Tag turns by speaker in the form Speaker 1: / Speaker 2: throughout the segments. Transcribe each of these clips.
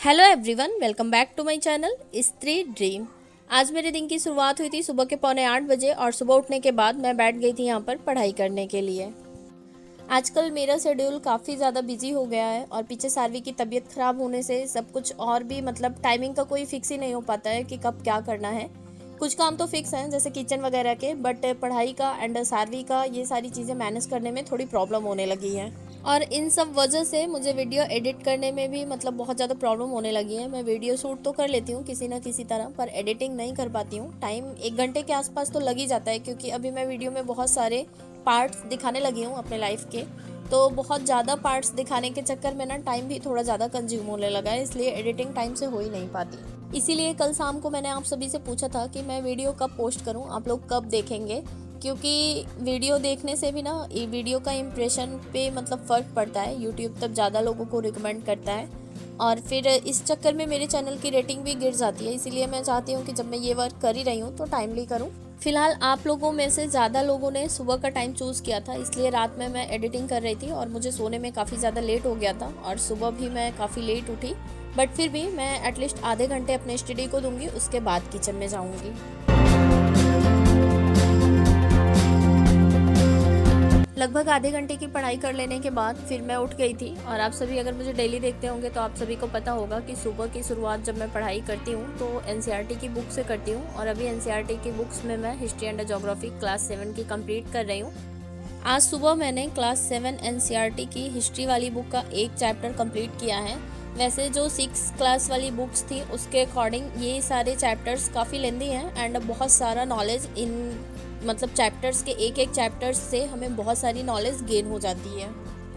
Speaker 1: Hello everyone, welcome back to my channel Stree dream. आज मेरे दिन की शुरुआत हुई थी सुबह के 7:45 और सुबह उठने के बाद मैं बैठ गई थी यहाँ पर पढ़ाई करने के लिए। आजकल मेरा शेड्यूल काफ़ी ज़्यादा बिजी हो गया है और पीछे सारवी की तबीयत ख़राब होने से सब कुछ और भी टाइमिंग का कोई फिक्स ही नहीं हो पाता है कि कब क्या करना है। कुछ काम तो फिक्स हैं जैसे किचन वगैरह के, बट पढ़ाई का एंड सारवी का ये सारी चीज़ें मैनेज करने में थोड़ी प्रॉब्लम होने लगी है। और इन सब वजह से मुझे वीडियो एडिट करने में भी बहुत ज़्यादा प्रॉब्लम होने लगी है। मैं वीडियो शूट तो कर लेती हूँ किसी ना किसी तरह, पर एडिटिंग नहीं कर पाती हूँ। टाइम 1 घंटे के आसपास तो लग ही जाता है, क्योंकि अभी मैं वीडियो में बहुत सारे पार्ट्स दिखाने लगी हूँ अपने लाइफ के। तो बहुत ज़्यादा पार्ट्स दिखाने के चक्कर में ना टाइम भी थोड़ा ज़्यादा कंज्यूम होने लगा है, इसलिए एडिटिंग टाइम से हो ही नहीं पाती। इसीलिए कल शाम को मैंने आप सभी से पूछा था कि मैं वीडियो कब पोस्ट करूँ, आप लोग कब देखेंगे, क्योंकि वीडियो देखने से भी ना वीडियो का इम्प्रेशन पे फ़र्क पड़ता है। यूट्यूब तब ज़्यादा लोगों को रिकमेंड करता है और फिर इस चक्कर में मेरे चैनल की रेटिंग भी गिर जाती है। इसीलिए मैं चाहती हूँ कि जब मैं ये वर्क कर ही रही हूँ तो टाइमली करूँ। फिलहाल आप लोगों में से ज़्यादा लोगों ने सुबह का टाइम चूज़ किया था, इसलिए रात में मैं एडिटिंग कर रही थी और मुझे सोने में काफ़ी ज़्यादा लेट हो गया था और सुबह भी मैं काफ़ी लेट उठी। बट फिर भी मैं एटलीस्ट आधे घंटे अपने स्टडी को दूंगी, उसके बाद किचन में जाऊँगी। लगभग आधे घंटे की पढ़ाई कर लेने के बाद फिर मैं उठ गई थी। और आप सभी अगर मुझे डेली देखते होंगे तो आप सभी को पता होगा कि सुबह की शुरुआत जब मैं पढ़ाई करती हूँ तो एनसीईआरटी की बुक से करती हूँ। और अभी एनसीईआरटी की बुक्स में मैं हिस्ट्री एंड ज्योग्राफी क्लास 7 की कंप्लीट कर रही हूँ। आज सुबह मैंने क्लास 7 एनसीईआरटी की हिस्ट्री वाली बुक का एक चैप्टर कंप्लीट किया है। वैसे जो 6 क्लास वाली बुक्स थी उसके अकॉर्डिंग ये सारे चैप्टर्स काफ़ी लेंदी हैं एंड बहुत सारा नॉलेज इन चैप्टर्स के एक एक चैप्टर्स से हमें बहुत सारी नॉलेज गेन हो जाती है।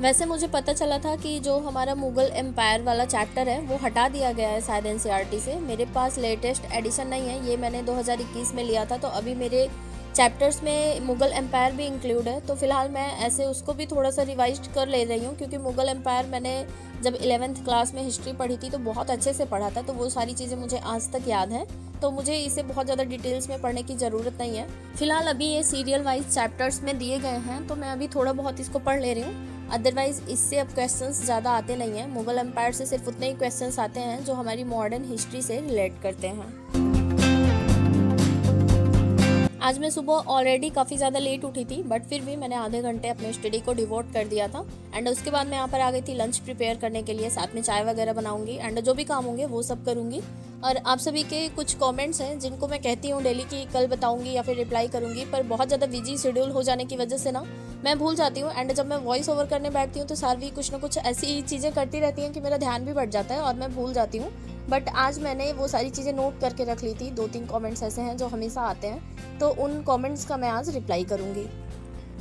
Speaker 1: वैसे मुझे पता चला था कि जो हमारा मुग़ल एम्पायर वाला चैप्टर है वो हटा दिया गया है शायद एनसीईआरटी से। मेरे पास लेटेस्ट एडिशन नहीं है, ये मैंने 2021 में लिया था, तो अभी मेरे चैप्टर्स में मुग़ल एम्पायर भी इंक्लूड है। तो फिलहाल मैं ऐसे उसको भी थोड़ा सा रिवाइज कर ले रही हूँ, क्योंकि मुग़ल एम्पायर मैंने जब 11th क्लास में हिस्ट्री पढ़ी थी तो बहुत अच्छे से पढ़ा था, तो वो सारी चीज़ें मुझे आज तक याद हैं। तो मुझे इसे बहुत ज़्यादा डिटेल्स में पढ़ने की ज़रूरत नहीं है। फिलहाल अभी ये सीरियल वाइज चैप्टर्स में दिए गए हैं तो मैं अभी थोड़ा बहुत इसको पढ़ ले रही हूँ। अदरवाइज़ इससे अब क्वेश्चंस ज़्यादा आते नहीं हैं। मुग़ल एम्पायर से सिर्फ उतने ही क्वेश्चंस आते हैं जो हमारी मॉडर्न हिस्ट्री से रिलेट करते हैं। आज मैं सुबह ऑलरेडी काफ़ी ज़्यादा लेट उठी थी, बट फिर भी मैंने आधे घंटे अपने स्टडी को डिवोट कर दिया था। एंड उसके बाद मैं यहाँ पर आ गई थी लंच प्रिपेयर करने के लिए, साथ में चाय वगैरह बनाऊंगी एंड जो भी काम होंगे वो सब करूँगी। और आप सभी के कुछ कमेंट्स हैं जिनको मैं कहती हूँ डेली कि कल बताऊँगी या फिर रिप्लाई करूँगी, पर बहुत ज़्यादा बिजी शेड्यूल हो जाने की वजह से ना मैं भूल जाती हूँ। एंड जब मैं वॉइस ओवर करने बैठती हूँ तो सारवी कुछ ना कुछ ऐसी चीज़ें करती रहती हैं कि मेरा ध्यान भी बढ़ जाता है और मैं भूल जाती हूँ। बट आज मैंने वो सारी चीज़ें नोट करके रख ली थी। 2-3 कमेंट्स ऐसे हैं जो हमेशा आते हैं, तो उन कमेंट्स का मैं आज रिप्लाई करूँगी।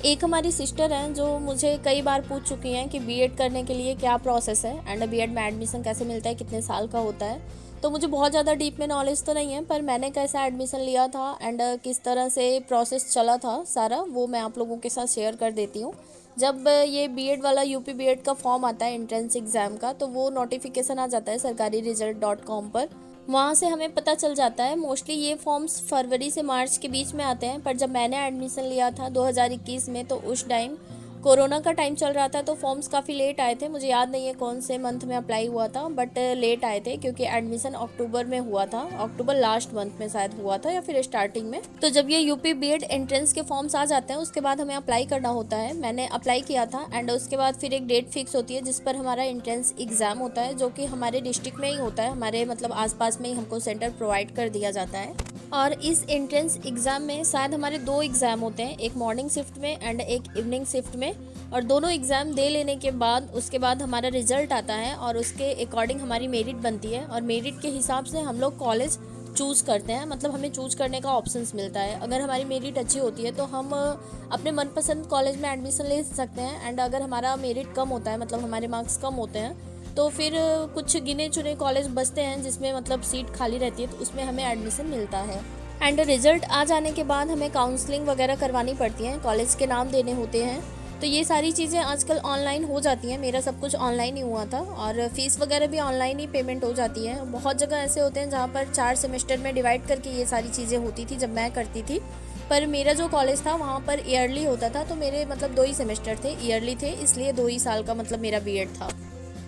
Speaker 1: एक हमारी सिस्टर हैं जो मुझे कई बार पूछ चुकी हैं कि बीएड करने के लिए क्या प्रोसेस है एंड बीएड में एडमिशन कैसे मिलता है, कितने साल का होता है। तो मुझे बहुत ज़्यादा डीप में नॉलेज तो नहीं है, पर मैंने कैसा एडमिशन लिया था एंड किस तरह से प्रोसेस चला था सारा, वो मैं आप लोगों के साथ शेयर कर देती हूँ। जब ये बीएड वाला यूपी बीएड का फॉर्म आता है एंट्रेंस एग्ज़ाम का, तो वो नोटिफिकेशन आ जाता है सरकारी रिजल्ट.com पर। वहाँ से हमें पता चल जाता है। मोस्टली ये फॉर्म्स फरवरी से मार्च के बीच में आते हैं, पर जब मैंने एडमिशन लिया था 2021 में तो उस टाइम कोरोना का टाइम चल रहा था, तो फॉर्म्स काफ़ी लेट आए थे। मुझे याद नहीं है कौन से मंथ में अप्लाई हुआ था, बट लेट आए थे क्योंकि एडमिशन अक्टूबर में हुआ था। अक्टूबर लास्ट मंथ में शायद हुआ था या फिर स्टार्टिंग में। तो जब ये यूपी बीएड एंट्रेंस के फॉर्म्स आ जाते हैं उसके बाद हमें अप्लाई करना होता है। मैंने अप्लाई किया था एंड उसके बाद फिर एक डेट फिक्स होती है जिस पर हमारा एंट्रेंस एग्ज़ाम होता है, जो कि हमारे डिस्ट्रिक्ट में ही होता है। हमारे आसपास में ही हमको सेंटर प्रोवाइड कर दिया जाता है। और इस एंट्रेंस एग्ज़ाम में शायद हमारे 2 एग्ज़ाम होते हैं, एक मॉर्निंग शिफ्ट में एंड एक इवनिंग शिफ्ट में। और दोनों एग्ज़ाम दे लेने के बाद उसके बाद हमारा रिजल्ट आता है और उसके अकॉर्डिंग हमारी मेरिट बनती है। और मेरिट के हिसाब से हम लोग कॉलेज चूज़ करते हैं, हमें चूज़ करने का ऑप्शंस मिलता है। अगर हमारी मेरिट अच्छी होती है तो हम अपने मनपसंद कॉलेज में एडमिशन ले सकते हैं। एंड अगर हमारा मेरिट कम होता है, हमारे मार्क्स कम होते हैं, तो फिर कुछ गिने चुने कॉलेज बचते हैं जिसमें सीट खाली रहती है, तो उसमें हमें एडमिशन मिलता है। एंड रिजल्ट आ जाने के बाद हमें काउंसलिंग वगैरह करवानी पड़ती है, कॉलेज के नाम देने होते हैं। तो ये सारी चीज़ें आजकल ऑनलाइन हो जाती हैं। मेरा सब कुछ ऑनलाइन ही हुआ था और फीस वगैरह भी ऑनलाइन ही पेमेंट हो जाती है। बहुत जगह ऐसे होते हैं जहाँ पर 4 सेमेस्टर में डिवाइड करके ये सारी चीज़ें होती थी जब मैं करती थी, पर मेरा जो कॉलेज था वहाँ पर ईयरली होता था। तो मेरे 2 ही सेमेस्टर थे, ईयरली थे, इसलिए 2 ही साल का मेरा बीएड था।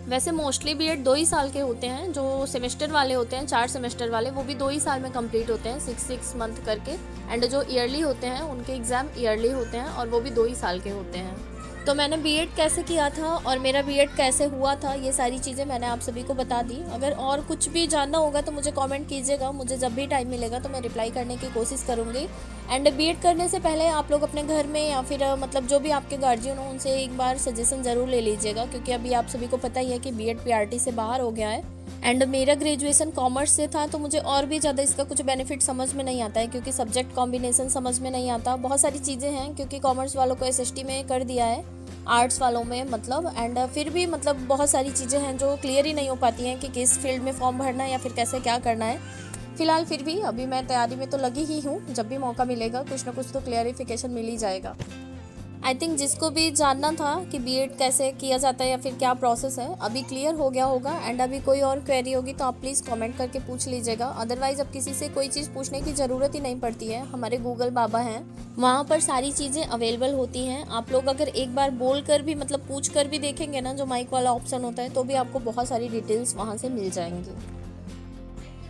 Speaker 1: वैसे मोस्टली बीएड 2 ही साल के होते हैं, जो सेमेस्टर वाले होते हैं 4 सेमेस्टर वाले वो भी 2 ही साल में कंप्लीट होते हैं, 6 मंथ करके। एंड जो ईयरली होते हैं उनके एग्ज़ाम ईयरली होते हैं और वो भी 2 ही साल के होते हैं। तो मैंने बीएड कैसे किया था और मेरा बीएड कैसे हुआ था, ये सारी चीज़ें मैंने आप सभी को बता दी। अगर और कुछ भी जानना होगा तो मुझे कमेंट कीजिएगा, मुझे जब भी टाइम मिलेगा तो मैं रिप्लाई करने की कोशिश करूँगी। एंड बीएड करने से पहले आप लोग अपने घर में या फिर मतलब जो भी आपके गार्जियन हो उनसे एक बार सजेशन ज़रूर ले लीजिएगा, क्योंकि अभी आप सभी को पता ही है कि बीएड पीआरटी से बाहर हो गया है। एंड मेरा ग्रेजुएशन कॉमर्स से था तो मुझे और भी ज़्यादा इसका कुछ बेनिफिट समझ में नहीं आता है, क्योंकि सब्जेक्ट कॉम्बिनेशन समझ में नहीं आता, बहुत सारी चीज़ें हैं, क्योंकि कॉमर्स वालों को एसएसटी में कर दिया है, आर्ट्स वालों में मतलब। एंड फिर भी मतलब बहुत सारी चीज़ें हैं जो क्लियर ही नहीं हो पाती हैं कि किस फील्ड में फॉर्म भरना है या फिर कैसे क्या करना है। फिलहाल फिर भी अभी मैं तैयारी में तो लगी ही हूँ, जब भी मौका मिलेगा कुछ ना कुछ तो क्लियरिफिकेशन मिल ही जाएगा। आई थिंक जिसको भी जानना था कि बीएड कैसे किया जाता है या फिर क्या प्रोसेस है, अभी क्लियर हो गया होगा। एंड अभी कोई और क्वेरी होगी तो आप प्लीज़ कमेंट करके पूछ लीजिएगा। अदरवाइज़ अब किसी से कोई चीज़ पूछने की ज़रूरत ही नहीं पड़ती है, हमारे गूगल बाबा हैं, वहाँ पर सारी चीज़ें अवेलेबल होती हैं। आप लोग अगर एक बार बोल कर भी मतलब पूछ कर भी देखेंगे ना, जो माइक वाला ऑप्शन होता है, तो भी आपको बहुत सारी डिटेल्स वहाँ से मिल जाएंगी।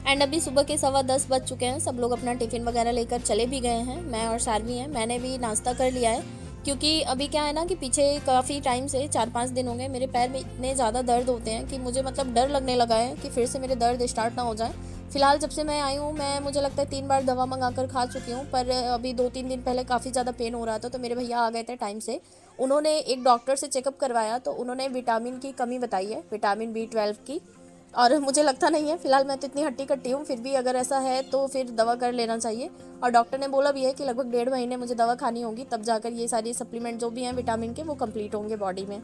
Speaker 1: एंड अभी सुबह के 10:15 बज चुके हैं, सब लोग अपना टिफ़िन वगैरह लेकर चले भी गए हैं, मैं और सारवी हैं। मैंने भी नाश्ता कर लिया है, क्योंकि अभी क्या है ना कि पीछे काफ़ी टाइम से 4-5 दिन हो गए मेरे पैर में इतने ज़्यादा दर्द होते हैं कि मुझे मतलब डर लगने लगा है कि फिर से मेरे दर्द स्टार्ट ना हो जाए। फिलहाल जब से मैं आई हूँ मुझे लगता है 3 बार दवा मंगा कर खा चुकी हूँ, पर अभी 2-3 दिन पहले काफ़ी ज़्यादा पेन हो रहा था, तो मेरे भैया आ गए थे टाइम से। उन्होंने एक डॉक्टर से चेकअप करवाया तो उन्होंने विटामिन की कमी बताई है, विटामिन B12 की, और मुझे लगता नहीं है। फिलहाल मैं तो इतनी हट्टी कट्टी हूँ, फिर भी अगर ऐसा है तो फिर दवा कर लेना चाहिए। और डॉक्टर ने बोला भी है कि लगभग 1.5 महीने मुझे दवा खानी होगी, तब जाकर ये सारी सप्लीमेंट जो भी हैं विटामिन के वो कंप्लीट होंगे बॉडी में।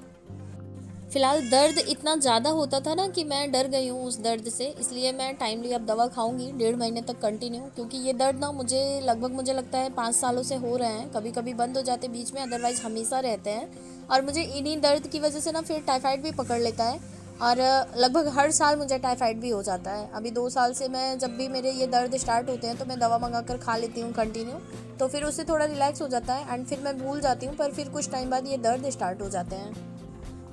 Speaker 1: फिलहाल दर्द इतना ज़्यादा होता था ना कि मैं डर गई हूँ उस दर्द से, इसलिए मैं टाइमली अब दवा खाऊंगी 1.5 महीने तक कंटिन्यू, क्योंकि ये दर्द ना मुझे लगता है 5 सालों से हो रहे हैं। कभी कभी बंद हो जाते बीच में, अदरवाइज़ हमेशा रहते हैं। और मुझे इन्हीं दर्द की वजह से ना फिर टाइफाइड भी पकड़ लेता है, और लगभग हर साल मुझे टाइफाइड भी हो जाता है। अभी 2 साल से मैं जब भी मेरे ये दर्द स्टार्ट होते हैं तो मैं दवा मंगा कर खा लेती हूँ कंटिन्यू, तो फिर उससे थोड़ा रिलैक्स हो जाता है एंड फिर मैं भूल जाती हूँ, पर फिर कुछ टाइम बाद ये दर्द स्टार्ट हो जाते हैं।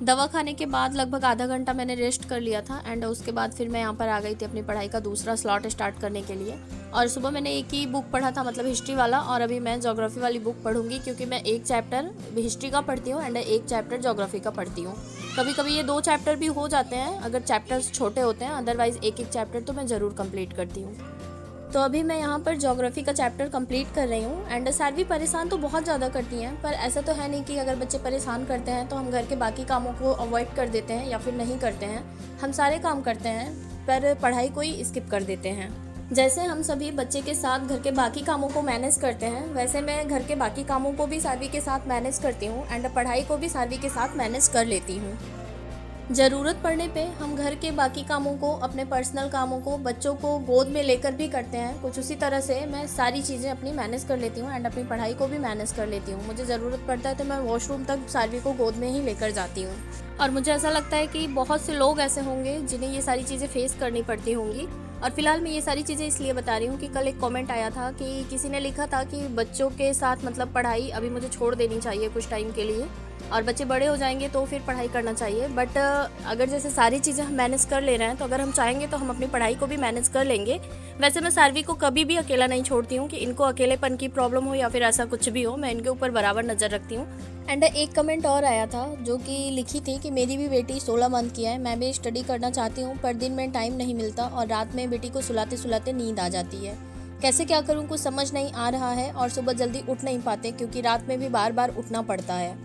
Speaker 1: दवा खाने के बाद लगभग आधा घंटा मैंने रेस्ट कर लिया था एंड उसके बाद फिर मैं यहाँ पर आ गई थी अपनी पढ़ाई का दूसरा स्लॉट स्टार्ट करने के लिए। और सुबह मैंने एक ही बुक पढ़ा था, मतलब हिस्ट्री वाला, और अभी मैं ज्योग्राफी वाली बुक पढ़ूंगी, क्योंकि मैं एक चैप्टर हिस्ट्री का पढ़ती हूँ एंड एक चैप्टर ज्योग्राफी का पढ़ती हूँ। कभी कभी ये 2 चैप्टर भी हो जाते हैं अगर चैप्टर्स छोटे होते हैं, अदरवाइज़ एक चैप्टर तो मैं ज़रूर कंप्लीट करती हूँ। तो अभी मैं यहाँ पर ज्योग्राफी का चैप्टर कंप्लीट कर रही हूँ। एंड सारवी परेशान तो बहुत ज़्यादा करती हैं, पर ऐसा तो है नहीं कि अगर बच्चे परेशान करते हैं तो हम घर के बाकी कामों को अवॉइड कर देते हैं या फिर नहीं करते हैं। हम सारे काम करते हैं, पर पढ़ाई को ही स्किप कर देते हैं। जैसे हम सभी बच्चे के साथ घर के बाकी कामों को मैनेज करते हैं, वैसे मैं घर के बाकी कामों को भी सारवी के साथ मैनेज करती हूँ एंड पढ़ाई को भी सारवी के साथ मैनेज कर लेती हूँ। ज़रूरत पड़ने पे हम घर के बाकी कामों को, अपने पर्सनल कामों को बच्चों को गोद में लेकर भी करते हैं। कुछ उसी तरह से मैं सारी चीज़ें अपनी मैनेज कर लेती हूँ एंड अपनी पढ़ाई को भी मैनेज कर लेती हूँ। मुझे ज़रूरत पड़ता है तो मैं वॉशरूम तक सारवी को गोद में ही लेकर जाती हूँ। और मुझे ऐसा लगता है कि बहुत से लोग ऐसे होंगे जिन्हें ये सारी चीज़ें फेस करनी पड़ती होंगी। और फिलहाल मैं ये सारी चीज़ें इसलिए बता रही हूँ कि कल एक कमेंट आया था कि किसी ने लिखा था कि बच्चों के साथ मतलब पढ़ाई अभी मुझे छोड़ देनी चाहिए कुछ टाइम के लिए, और बच्चे बड़े हो जाएंगे तो फिर पढ़ाई करना चाहिए। बट अगर जैसे सारी चीज़ें हम मैनेज कर ले रहे हैं तो अगर हम चाहेंगे तो हम अपनी पढ़ाई को भी मैनेज कर लेंगे। वैसे मैं सारवी को कभी भी अकेला नहीं छोड़ती हूँ कि इनको अकेलेपन की प्रॉब्लम हो या फिर ऐसा कुछ भी हो, मैं इनके ऊपर बराबर नज़र रखती हूँ। एंड एक कमेंट और आया था जो कि लिखी थी कि मेरी भी बेटी 16 मंथ की है, मैं भी स्टडी करना चाहती हूँ पर दिन में टाइम नहीं मिलता और रात में बेटी को सुलाते सुलाते नींद आ जाती है। कैसे क्या करूँ, कुछ समझ नहीं आ रहा है, और सुबह जल्दी उठ नहीं पाते क्योंकि रात में भी बार बार उठना पड़ता है।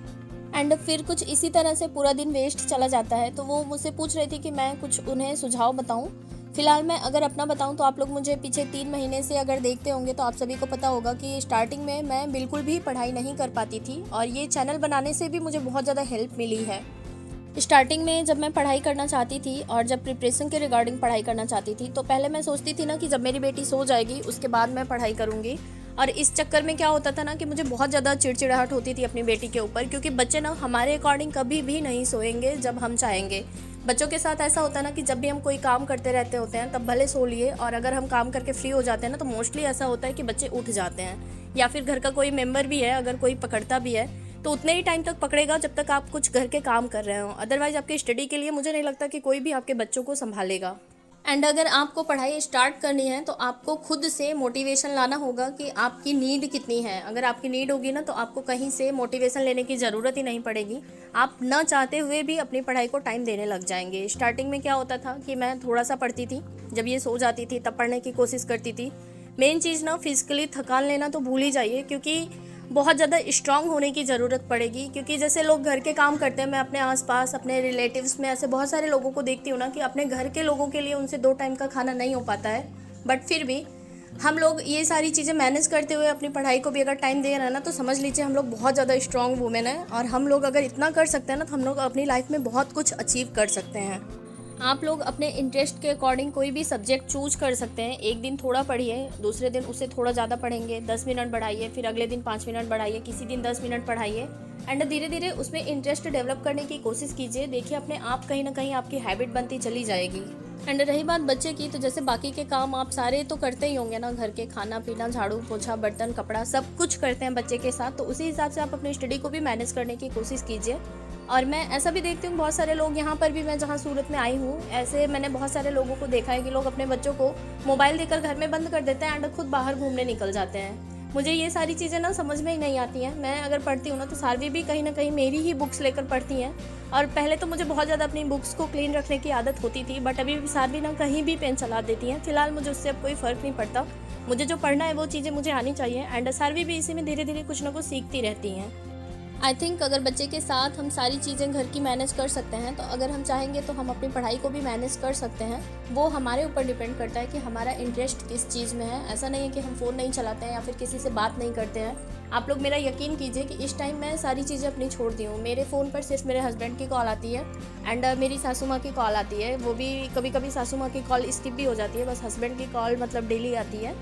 Speaker 1: एंड फिर कुछ इसी तरह से पूरा दिन वेस्ट चला जाता है। तो वो मुझसे पूछ रही थी कि मैं कुछ उन्हें सुझाव बताऊं। फिलहाल मैं अगर अपना बताऊं तो आप लोग मुझे पीछे 3 महीने से अगर देखते होंगे तो आप सभी को पता होगा कि स्टार्टिंग में मैं बिल्कुल भी पढ़ाई नहीं कर पाती थी, और ये चैनल बनाने से भी मुझे बहुत ज़्यादा हेल्प मिली है। स्टार्टिंग में जब मैं पढ़ाई करना चाहती थी और जब प्रिपरेशन के रिगार्डिंग पढ़ाई करना चाहती थी, तो पहले मैं सोचती थी ना कि जब मेरी बेटी सो जाएगी उसके बाद मैं पढ़ाई करूँगी। और इस चक्कर में क्या होता था ना कि मुझे बहुत ज़्यादा चिड़चिड़ाहट होती थी अपनी बेटी के ऊपर, क्योंकि बच्चे ना हमारे अकॉर्डिंग कभी भी नहीं सोएंगे जब हम चाहेंगे। बच्चों के साथ ऐसा होता है ना कि जब भी हम कोई काम करते रहते होते हैं तब भले सो लिए, और अगर हम काम करके फ्री हो जाते हैं ना तो मोस्टली ऐसा होता है कि बच्चे उठ जाते हैं, या फिर घर का कोई मेम्बर भी है अगर कोई पकड़ता भी है तो उतने ही टाइम तक पकड़ेगा जब तक आप कुछ घर के काम कर रहे हो। अदरवाइज आपकी स्टडी के लिए मुझे नहीं लगता कि कोई भी आपके बच्चों को संभालेगा। एंड अगर आपको पढ़ाई स्टार्ट करनी है तो आपको खुद से मोटिवेशन लाना होगा कि आपकी नीड कितनी है। अगर आपकी नीड होगी ना तो आपको कहीं से मोटिवेशन लेने की ज़रूरत ही नहीं पड़ेगी। आप न चाहते हुए भी अपनी पढ़ाई को टाइम देने लग जाएंगे। स्टार्टिंग में क्या होता था कि मैं थोड़ा सा पढ़ती थी, जब ये सो जाती थी तब पढ़ने की कोशिश करती थी। मेन चीज़ ना फिजिकली थकान लेना तो भूल ही जाइए, क्योंकि बहुत ज़्यादा स्ट्रांग होने की ज़रूरत पड़ेगी। क्योंकि जैसे लोग घर के काम करते हैं, मैं अपने आसपास अपने रिलेटिव्स में ऐसे बहुत सारे लोगों को देखती हूँ ना कि अपने घर के लोगों के लिए उनसे 2 टाइम का खाना नहीं हो पाता है। बट फिर भी हम लोग ये सारी चीज़ें मैनेज करते हुए अपनी पढ़ाई को भी अगर टाइम दे रहे हैं ना, तो समझ लीजिए हम लोग बहुत ज़्यादा स्ट्रांग वुमेन है। और हम लोग अगर इतना कर सकते हैं ना, तो हम लोग अपनी लाइफ में बहुत कुछ अचीव कर सकते हैं। आप लोग अपने इंटरेस्ट के अकॉर्डिंग कोई भी सब्जेक्ट चूज कर सकते हैं। एक दिन थोड़ा पढ़िए, दूसरे दिन उससे थोड़ा ज़्यादा पढ़ेंगे, 10 मिनट बढ़ाइए, फिर अगले दिन 5 मिनट बढ़ाइए, किसी दिन 10 मिनट पढ़ाइए। एंड धीरे धीरे उसमें इंटरेस्ट डेवलप करने की कोशिश कीजिए। देखिए अपने आप कहीं ना कहीं आपकी हैबिट बनती चली जाएगी। एंड रही बात बच्चे की, तो जैसे बाकी के काम आप सारे तो करते ही होंगे ना, घर के खाना पीना, झाड़ू पोछा, बर्तन, कपड़ा, सब कुछ करते हैं बच्चे के साथ। तो उसी हिसाब से आप अपनी स्टडी को भी मैनेज करने की कोशिश कीजिए। और मैं ऐसा भी देखती हूँ बहुत सारे लोग, यहाँ पर भी मैं जहाँ सूरत में आई हूँ, ऐसे मैंने बहुत सारे लोगों को देखा है कि लोग अपने बच्चों को मोबाइल देकर घर में बंद कर देते हैं एंड खुद बाहर घूमने निकल जाते हैं। मुझे ये सारी चीज़ें ना समझ में ही नहीं आती हैं। मैं अगर पढ़ती हूँ ना तो सारवी भी कहीं ना कहीं मेरी ही बुक्स लेकर पढ़ती हैं। और पहले तो मुझे बहुत ज़्यादा अपनी बुक्स को क्लीन रखने की आदत होती थी, बट अभी सारवी ना कहीं भी पेन चला देती हैं। फिलहाल मुझे उससे अब कोई फ़र्क नहीं पड़ता। मुझे जो पढ़ना है वो चीज़ें मुझे आनी चाहिए। एंड सारवी भी इसी में धीरे धीरे कुछ ना कुछ सीखती रहती हैं। आई थिंक अगर बच्चे के साथ हम सारी चीज़ें घर की मैनेज कर सकते हैं, तो अगर हम चाहेंगे तो हम अपनी पढ़ाई को भी मैनेज कर सकते हैं। वो हमारे ऊपर डिपेंड करता है कि हमारा इंटरेस्ट किस चीज़ में है। ऐसा नहीं है कि हम फ़ोन नहीं चलाते हैं या फिर किसी से बात नहीं करते हैं। आप लोग मेरा यकीन कीजिए कि इस टाइम मैं सारी चीज़ें अपनी छोड़ दी हूँ। मेरे फ़ोन पर सिर्फ मेरे हस्बैंड की कॉल आती है एंड मेरी सासू माँ की कॉल आती है। वो भी कभी कभी सासू माँ की कॉल स्किप भी हो जाती है, बस हस्बैंड की कॉल मतलब डेली आती है।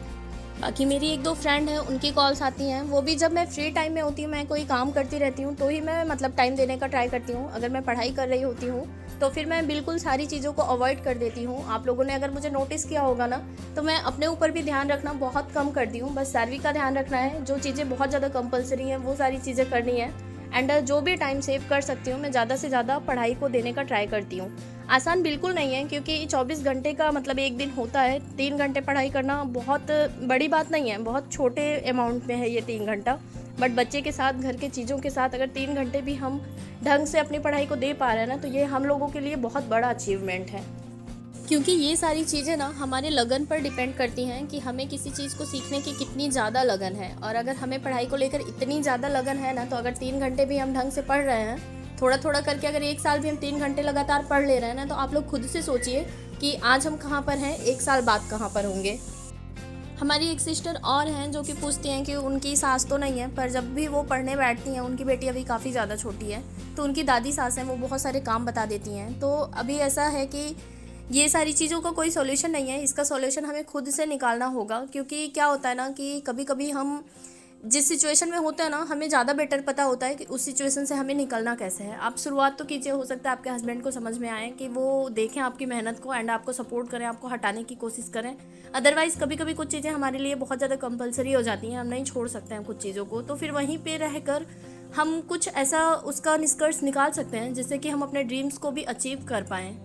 Speaker 1: बाकी मेरी 1-2 फ्रेंड हैं, उनकी कॉल्स आती हैं। वो भी जब मैं फ्री टाइम में होती हूँ, मैं कोई काम करती रहती हूँ, तो ही मैं मतलब टाइम देने का ट्राई करती हूँ। अगर मैं पढ़ाई कर रही होती हूँ तो फिर मैं बिल्कुल सारी चीज़ों को अवॉइड कर देती हूँ। आप लोगों ने अगर मुझे नोटिस किया होगा ना, तो मैं अपने ऊपर भी ध्यान रखना बहुत कम कर दी हूँ। बस सारवी का ध्यान रखना है। जो चीज़ें बहुत ज़्यादा कंपलसरी हैं वो सारी चीज़ें करनी है। एंड जो भी टाइम सेव कर सकती हूँ मैं ज़्यादा से ज़्यादा पढ़ाई को देने का ट्राई करती हूँ। आसान बिल्कुल नहीं है, क्योंकि 24 घंटे का मतलब एक दिन होता है। 3 घंटे पढ़ाई करना बहुत बड़ी बात नहीं है, बहुत छोटे अमाउंट में है ये 3 घंटा। बट बच्चे के साथ, घर के चीज़ों के साथ अगर 3 घंटे भी हम ढंग से अपनी पढ़ाई को दे पा रहे हैं ना, तो ये हम लोगों के लिए बहुत बड़ा अचीवमेंट है। क्योंकि ये सारी चीज़ें ना हमारे लगन पर डिपेंड करती हैं कि हमें किसी चीज़ को सीखने की कितनी ज़्यादा लगन है। और अगर हमें पढ़ाई को लेकर इतनी ज़्यादा लगन है ना, तो अगर 3 घंटे भी हम ढंग से पढ़ रहे हैं, थोड़ा थोड़ा करके अगर 1 साल भी हम 3 घंटे लगातार पढ़ ले रहे हैं ना, तो आप लोग खुद से सोचिए कि आज हम कहाँ पर हैं, 1 साल बाद कहाँ पर होंगे। हमारी एक सिस्टर और हैं जो कि पूछती हैं कि उनकी सास तो नहीं है, पर जब भी वो पढ़ने बैठती हैं, उनकी बेटी अभी काफ़ी ज़्यादा छोटी है, तो उनकी दादी सास हैं, वो बहुत सारे काम बता देती हैं। तो अभी ऐसा है कि ये सारी चीज़ों का कोई सॉल्यूशन नहीं है, इसका सॉल्यूशन हमें खुद से निकालना होगा। क्योंकि क्या होता है ना कि कभी कभी हम जिस सिचुएशन में होते हैं ना, हमें ज़्यादा बेटर पता होता है कि उस सिचुएशन से हमें निकलना कैसे है। आप शुरुआत तो कीजिए, हो सकता है आपके हस्बैंड को समझ में आए कि वो देखें आपकी मेहनत को एंड आपको सपोर्ट करें, आपको हटाने की कोशिश करें। अदरवाइज़ कभी कभी कुछ चीज़ें हमारे लिए बहुत ज़्यादा कंपलसरी हो जाती हैं, हम नहीं छोड़ सकते हैं कुछ चीज़ों को। तो फिर वहीं पर रहकर हम कुछ ऐसा उसका निष्कर्ष निकाल सकते हैं जिससे कि हम अपने ड्रीम्स को भी अचीव कर पाएँ।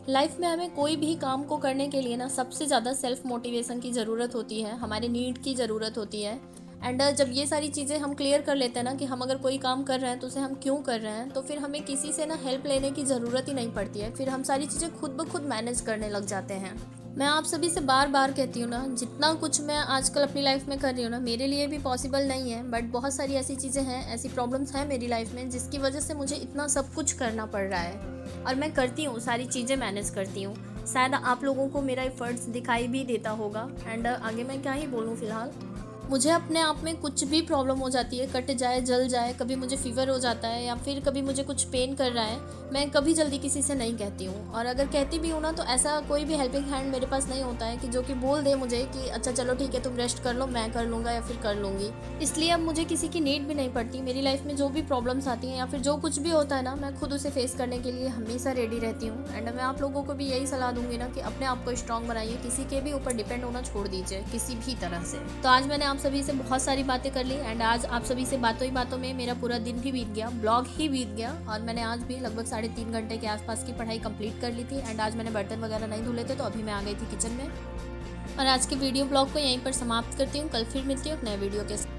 Speaker 1: लाइफ में हमें कोई भी काम को करने के लिए ना सबसे ज़्यादा सेल्फ मोटिवेशन की ज़रूरत होती है, हमारे नीड की ज़रूरत होती है। एंड जब ये सारी चीज़ें हम क्लियर कर लेते हैं ना कि हम अगर कोई काम कर रहे हैं तो उसे हम क्यों कर रहे हैं, तो फिर हमें किसी से ना हेल्प लेने की ज़रूरत ही नहीं पड़ती है। फिर हम सारी चीज़ें खुद ब खुद मैनेज करने लग जाते हैं। मैं आप सभी से बार बार कहती हूँ ना, जितना कुछ मैं आजकल अपनी लाइफ में कर रही हूँ ना, मेरे लिए भी पॉसिबल नहीं है। बट बहुत सारी ऐसी चीज़ें हैं, ऐसी प्रॉब्लम्स हैं मेरी लाइफ में, जिसकी वजह से मुझे इतना सब कुछ करना पड़ रहा है। और मैं करती हूँ, सारी चीज़ें मैनेज करती हूँ। शायद आप लोगों को मेरा एफर्ट्स दिखाई भी देता होगा। एंड आगे मैं क्या ही बोलूँ, फ़िलहाल मुझे अपने आप में कुछ भी प्रॉब्लम हो जाती है, कट जाए, जल जाए, कभी मुझे फीवर हो जाता है या फिर कभी मुझे कुछ पेन कर रहा है, मैं कभी जल्दी किसी से नहीं कहती हूँ। और अगर कहती भी हूँ ना, तो ऐसा कोई भी हेल्पिंग हैंड मेरे पास नहीं होता है कि जो कि बोल दे मुझे कि अच्छा चलो ठीक है तुम रेस्ट कर लो, मैं कर लूँगा या फिर कर लूँगी। इसलिए अब मुझे किसी की नीड भी नहीं पड़ती। मेरी लाइफ में जो भी प्रॉब्लम्स आती हैं या फिर जो कुछ भी होता है ना, मैं खुद उसे फेस करने के लिए हमेशा रेडी रहती हूँ। एंड मैं आप लोगों को भी यही सलाह दूंगी ना कि अपने आप को स्ट्रॉन्ग बनाइए, किसी के भी ऊपर डिपेंड होना छोड़ दीजिए किसी भी तरह से। तो आज मैंने आप आप सभी से बहुत सारी बातें कर ली एंड आज आप सभी से बातों ही बातों में मेरा पूरा दिन भी बीत गया, ब्लॉग ही बीत गया। और मैंने आज भी लगभग 3.5 घंटे के आसपास की पढ़ाई कंप्लीट कर ली थी एंड आज मैंने बर्तन वगैरह नहीं धुले थे, तो अभी मैं आ गई थी किचन में। और आज के वीडियो ब्लॉग को यहीं पर समाप्त करती हूँ। कल फिर मिलती हूँ एक नए वीडियो के साथ।